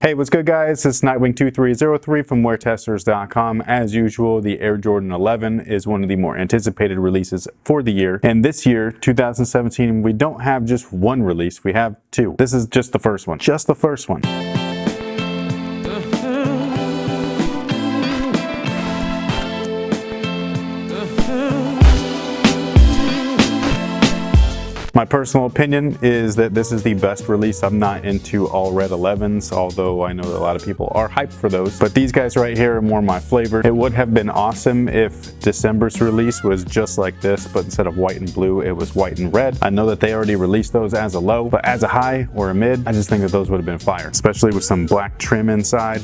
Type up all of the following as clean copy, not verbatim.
Hey, what's good guys? It's Nightwing2303 from WearTesters.com. As usual, the Air Jordan 11 is one of the more anticipated releases for the year. And this year, 2017, we don't have just one release, we have two. This is just the first one. Just the first one. My personal opinion is that this is the best release. I'm not into all red 11s, although I know that a lot of people are hyped for those. But these guys right here are more my flavor. It would have been awesome if December's release was just like this, but instead of white and blue, it was white and red. I know that they already released those as a low, but as a high or a mid, I just think that those would have been fire, especially with some black trim inside.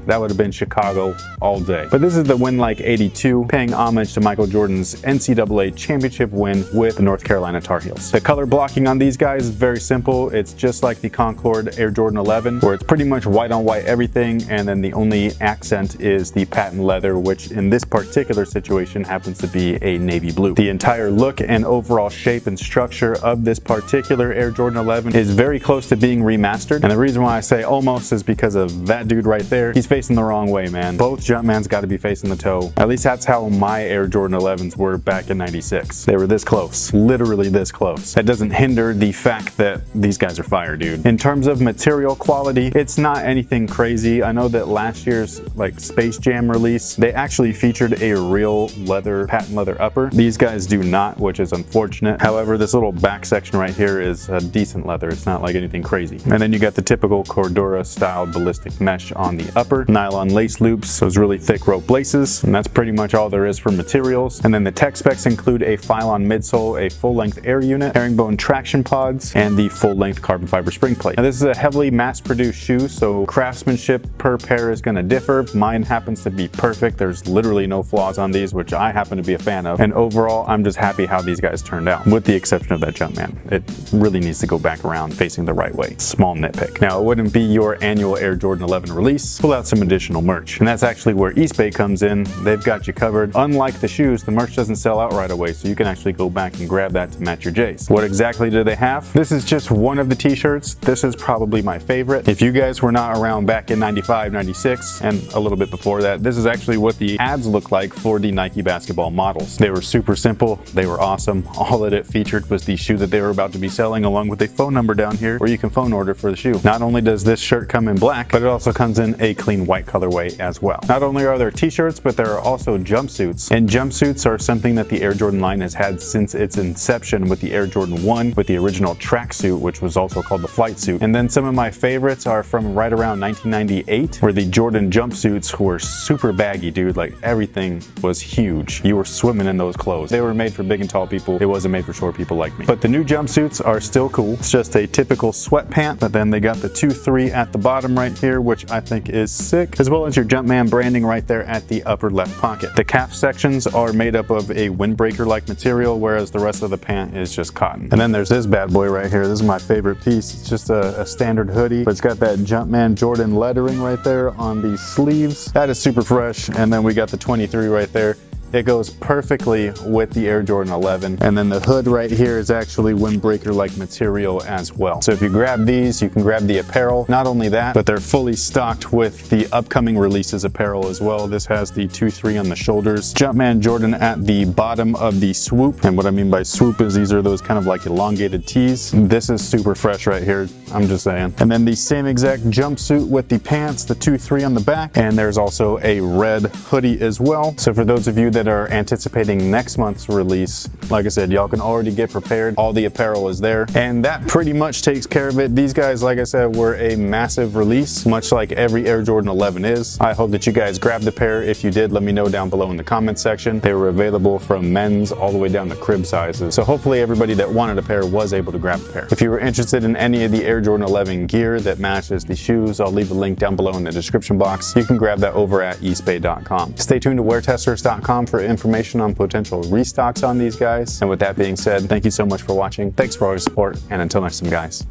That would have been Chicago all day. But this is the Win Like 82, paying homage to Michael Jordan's NCAA championship win with the North Carolina Tar Heels. The color blocking on these guys is very simple. It's just like the Concord Air Jordan 11, where it's pretty much white on white everything, and then the only accent is the patent leather, which in this particular situation happens to be a navy blue. The entire look and overall shape and structure of this particular Air Jordan 11 is very close to being remastered, and the reason why I say almost is because of that dude right there. He's facing the wrong way, man. Both Jumpman's got to be facing the toe. At least that's how my Air Jordan 11s were back in '96. They were this close, literally this close. That doesn't hinder the fact that these guys are fire, dude. In terms of material quality, it's not anything crazy. I know that last year's like Space Jam release, they actually featured a real leather, patent leather upper. These guys do not, which is unfortunate. However, this little back section right here is a decent leather. It's not like anything crazy. And then you got the typical Cordura style ballistic mesh on the upper, nylon lace loops, those really thick rope laces, and that's pretty much all there is for materials. And then the tech specs include a Phylon midsole, a full-length air unit, herringbone traction pods, and the full-length carbon fiber spring plate. Now this is a heavily mass-produced shoe, so craftsmanship per pair is going to differ. Mine happens to be perfect. There's literally no flaws on these, which I happen to be a fan of. And overall, I'm just happy how these guys turned out, with the exception of that Jumpman. It really needs to go back around facing the right way. Small nitpick. Now, it wouldn't be your annual Air Jordan 11 release without some additional merch, and that's actually where Eastbay comes in. They've got you covered. Unlike the shoes, the merch doesn't sell out right away, so you can actually go back and grab that to match your J's. What exactly do they have? This is just one of the t-shirts. This is probably my favorite. If you guys were not around back in '95, '96, and a little bit before that, this is actually what the ads look like for the Nike basketball models. They were super simple. They were awesome. All that it featured was the shoe that they were about to be selling, along with a phone number down here where you can phone order for the shoe. Not only does this shirt come in black, but it also comes in a clean white colorway as well. Not only are there t-shirts, but there are also jumpsuits. And jumpsuits are something that the Air Jordan line has had since its inception with the Air Jordan 1, with the original tracksuit, which was also called the flight suit. And then some of my favorites are from right around 1998, where the Jordan jumpsuits were super baggy, dude. Like everything was huge. You were swimming in those clothes. They were made for big and tall people. It wasn't made for short people like me. But the new jumpsuits are still cool. It's just a typical sweat pant, but then they got the 2-3 at the bottom right here, which I think is sick, as well as your Jumpman branding right there at the upper left pocket. The calf sections are made up of a windbreaker-like material, whereas the rest of the pant is just cotton. And then there's this bad boy right here. This is my favorite piece. It's just a standard hoodie, but it's got that Jumpman Jordan lettering right there on the sleeves. That is super fresh. And then we got the 23 right there. It goes perfectly with the Air Jordan 11. And then the hood right here is actually windbreaker-like material as well. So if you grab these, you can grab the apparel. Not only that, but they're fully stocked with the upcoming releases apparel as well. This has the 2-3 on the shoulders, Jumpman Jordan at the bottom of the swoop. And what I mean by swoop is these are those kind of like elongated tees. This is super fresh right here, I'm just saying. And then the same exact jumpsuit with the pants, the 2-3 on the back. And there's also a red hoodie as well. So for those of you that are anticipating next month's release, like I said, y'all can already get prepared. All the apparel is there, and that pretty much takes care of it. These guys, like I said, were a massive release, much like every Air Jordan 11 is. I hope that you guys grabbed a pair. If you did, let me know down below in the comments section. They were available from men's all the way down to crib sizes, so hopefully everybody that wanted a pair was able to grab a pair. If you were interested in any of the Air Jordan 11 gear that matches the shoes, I'll leave a link down below in the description box. You can grab that over at eastbay.com. Stay tuned to WearTesters.com for information on potential restocks on these guys. And with that being said, thank you so much for watching. Thanks for all your support, and until next time, guys,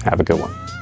have a good one.